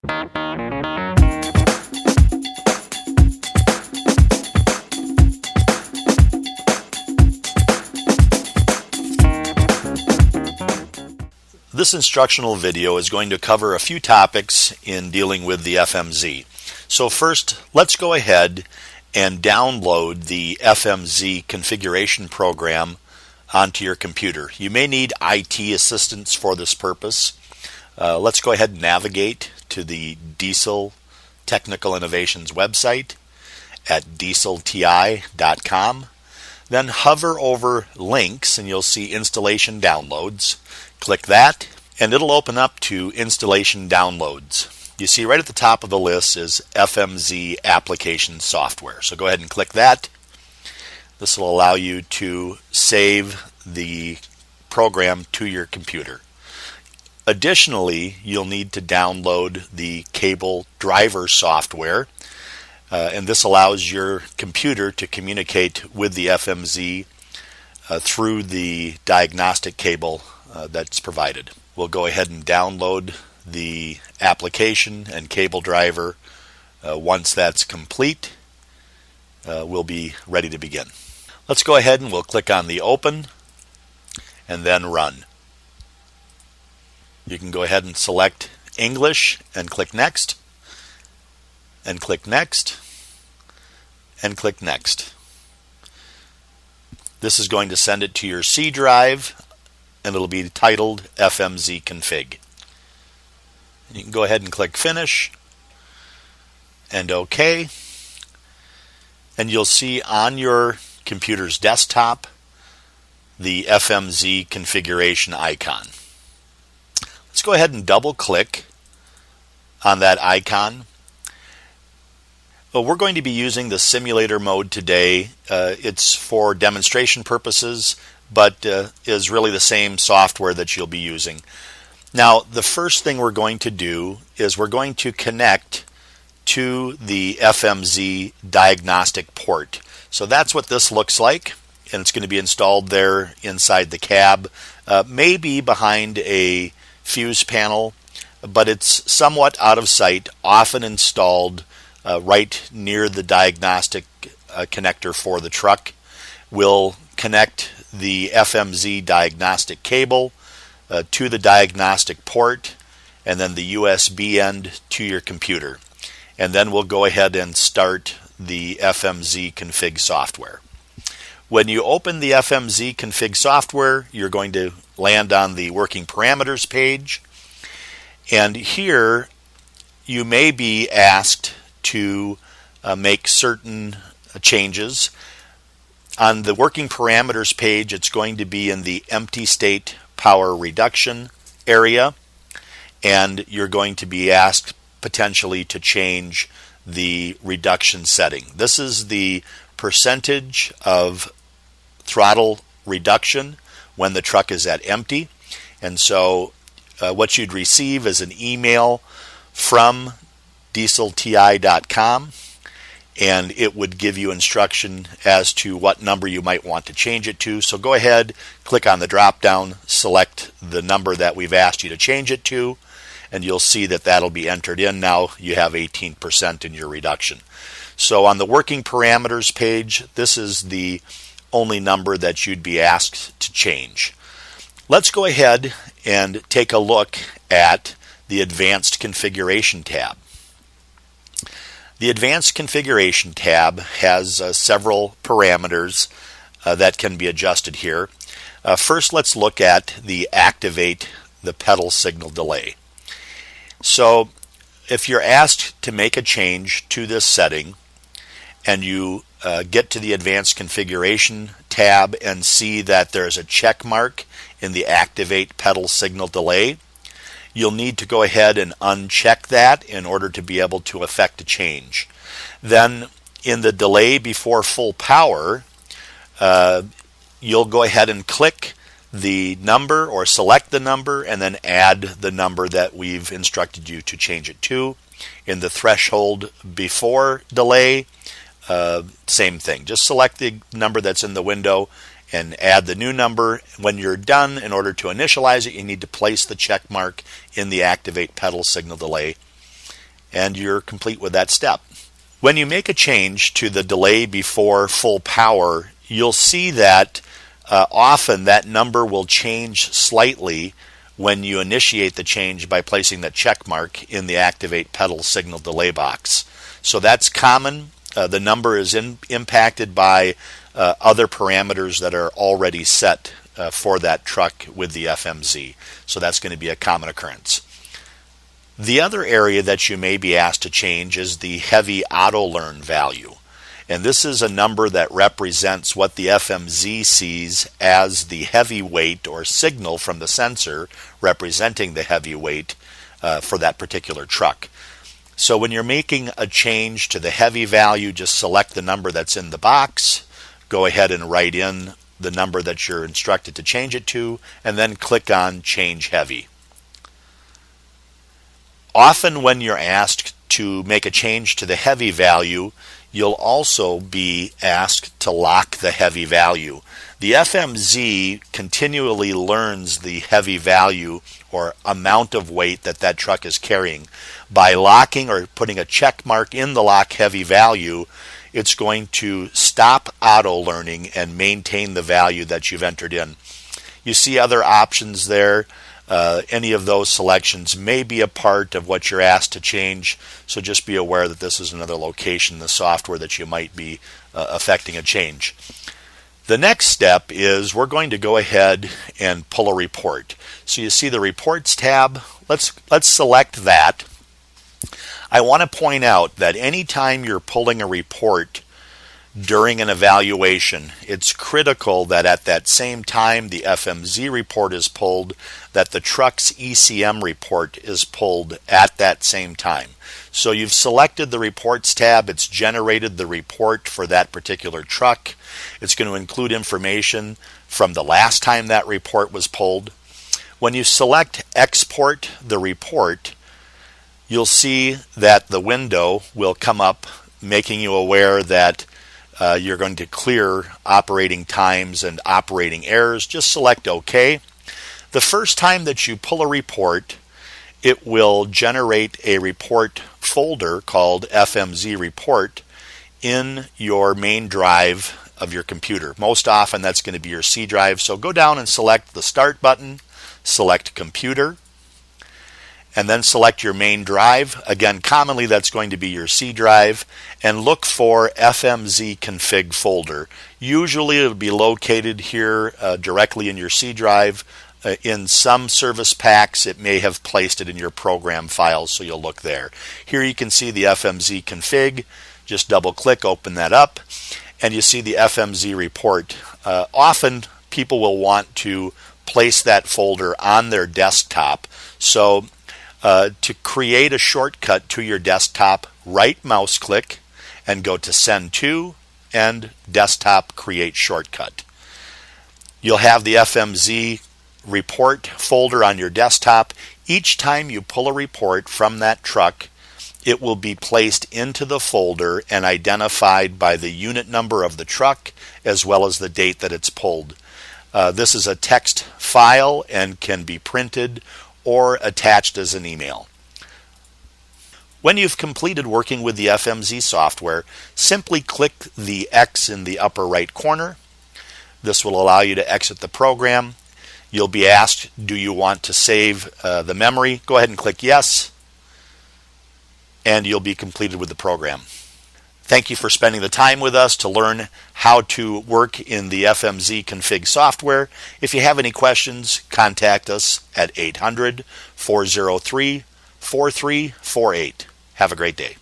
This instructional video is going to cover a few topics in dealing with the FMZ. So first, let's go ahead and download the FMZ configuration program onto your computer. You may need IT assistance for this purpose. Let's go ahead and navigate to the Diesel Technical Innovations website at dieselti.com. Then hover over links and you'll see installation downloads. Click that and it'll open up to installation downloads. You see right at the top of the list is FMZ application software. So go ahead and click that. This will allow you to save the program to your computer. Additionally, you'll need to download the cable driver software. And this allows your computer to communicate with the FMZ through the diagnostic cable that's provided. We'll go ahead and download the application and cable driver. Once that's complete, we'll be ready to begin. Let's go ahead and we'll click on the open and then run. You can go ahead and select English and click next, and click next, and click next. This is going to send it to your C drive and it'll be titled FMZ config. You can go ahead and click finish and OK, and you'll see on your computer's desktop the FMZ configuration icon. Let's go ahead and double click on that icon. Well, we're going to be using the simulator mode today. It's for demonstration purposes, but is really the same software that you'll be using. Now, the first thing we're going to do is we're going to connect to the FMZ diagnostic port. So that's what this looks like, and it's going to be installed there inside the cab, maybe behind a fuse panel, but it's somewhat out of sight, often installed right near the diagnostic connector for the truck. We'll connect the FMZ diagnostic cable to the diagnostic port and then the USB end to your computer. And then we'll go ahead and start the FMZ config software. When you open the FMZ config software, you're going to land on the working parameters page. And here you may be asked to make certain changes. On the working parameters page, it's going to be in the empty state power reduction area, and you're going to be asked potentially to change the reduction setting. This is the percentage of throttle reduction when the truck is at empty, and so what you'd receive is an email from dieselti.com, and it would give you instruction as to what number you might want to change it to. So go ahead, click on the drop down, select the number that we've asked you to change it to, and you'll see that that'll be entered in. Now you have 18% in your reduction. So on the working parameters page, this is the only number that you'd be asked to change. Let's go ahead and take a look at the Advanced Configuration tab. The Advanced Configuration tab has several parameters that can be adjusted here. First, let's look at the Activate the Pedal Signal Delay. So if you're asked to make a change to this setting and you get to the Advanced Configuration tab and see that there's a check mark in the Activate Pedal Signal Delay, you'll need to go ahead and uncheck that in order to be able to effect a change. Then in the delay before full power, you'll go ahead and click the number or select the number and then add the number that we've instructed you to change it to. In the threshold before delay, same thing. Just select the number that's in the window and add the new number. When you're done, in order to initialize it, you need to place the check mark in the Activate Pedal Signal Delay. and you're complete with that step. When you make a change to the delay before full power, you'll see that often that number will change slightly when you initiate the change by placing the check mark in the activate pedal signal delay box. So that's common. The number is impacted by other parameters that are already set for that truck with the FMZ. So that's going to be a common occurrence. The other area that you may be asked to change is the heavy auto learn value. And this is a number that represents what the FMZ sees as the heavy weight or signal from the sensor representing the heavy weight for that particular truck. So when you're making a change to the heavy value, just select the number that's in the box, go ahead and write in the number that you're instructed to change it to, and then click on Change Heavy. Often when you're asked to make a change to the heavy value, you'll also be asked to lock the heavy value. The FMZ continually learns the heavy value or amount of weight that truck is carrying. By locking or putting a check mark in the lock heavy value, it's going to stop auto learning and maintain the value that you've entered in. You see other options there. Any of those selections may be a part of what you're asked to change, so just be aware that this is another location in the software that you might be affecting a change. The next step is we're going to go ahead and pull a report. So you see the Reports tab. Let's select that. I want to point out that anytime you're pulling a report during an evaluation, it's critical that at that same time the FMZ report is pulled, that the truck's ECM report is pulled at that same time. So you've selected the Reports tab, it's generated the report for that particular truck. It's going to include information from the last time that report was pulled. When you select Export the report, you'll see that the window will come up making you aware that you're going to clear operating times and operating errors. Just select OK. The first time that you pull a report, it will generate a report folder called FMZ Report in your main drive of your computer. Most often that's going to be your C drive. So go down and select the Start button, select Computer, and then select your main drive. Again, commonly that's going to be your C drive, and look for FMZ config folder. Usually it'll be located here directly in your C drive. In some service packs it may have placed it in your program files, so you'll look there. Here you can see the FMZ config. Just double click, open that up, and you see the FMZ report. Often people will want to place that folder on their desktop. So to create a shortcut to your desktop, right mouse click and go to Send To and Desktop Create Shortcut. You'll have the FMZ report folder on your desktop. Each time you pull a report from that truck, it will be placed into the folder and identified by the unit number of the truck as well as the date that it's pulled. This is a text file and can be printed or attached as an email. When you've completed working with the FMZ software, simply click the X in the upper right corner. This will allow you to exit the program. You'll be asked, do you want to save the memory? Go ahead and click Yes, and you'll be completed with the program. Thank you for spending the time with us to learn how to work in the FMZ config software. If you have any questions, contact us at 800-403-4348. Have a great day.